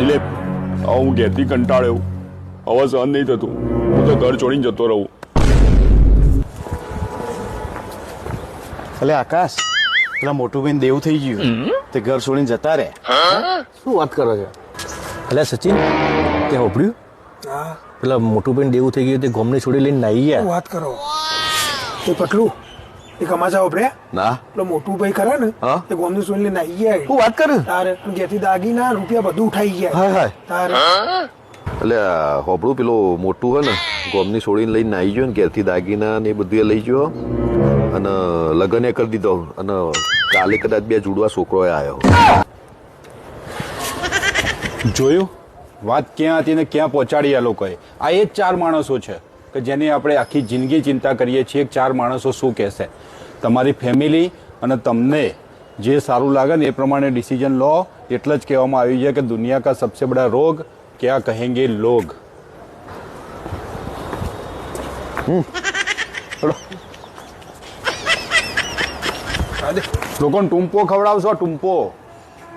દિલીપ, હું ઘેરથી કંટાળ્યો, હવે સહન નહીં થતું, હું તો ઘર છોડીને જતો રહું. એટલે આકાશ, પેલા મોટું બેન દેવું થઈ ગયું, તે ઘર છોડીને જતા રહે. શું વાત કરો છો? એટલે સચિન, તે હોભળ્યું? પેલા મોટું બેન દેવું થઈ ગયું, તે ગોમને છોડી લઈને નાઈ ગયા. વાત કરો એ પટલું એ કમાચા ઉભરે ના પેલો મોટું ભાઈ ખરા ને તે ગોમની સોની લઈને આવી ગયા. શું વાત કરે? તારે જેથી દાગીના રૂપિયા બધું ઉઠાઈ ગયા. હાય હાય. તારે એટલે હોબળું પેલો મોટું હોય ને ગોમની છોડીને લઈને આવી ગયો ને ઘેરથી દાગીના ને એ બધું લઈ ગયો અને લગ્ન એ કરી દીધો અને કાલે કદાચ 2 જુડવા છોકરો આવ્યો. જોયું વાત ક્યાં હતી ને ક્યાં પહોંચાડી આ લોકોએ. આ એ જ 4 માણસો છે કે જેની આપણે આખી જિંદગી ચિંતા કરીએ છીએ. 4 માણસો શું કહેશે. તમારી ફેમિલી અને તમને જે સારું લાગે ને એ પ્રમાણે ડિસિઝન લો. એટલે જ કહેવામાં આવ્યું છે કે દુનિયા કા સબસે બડા રોગ ક્યાં કહેંગે લોગ. લોકોને ટૂંપો ખવડાવશો, ટૂંપો.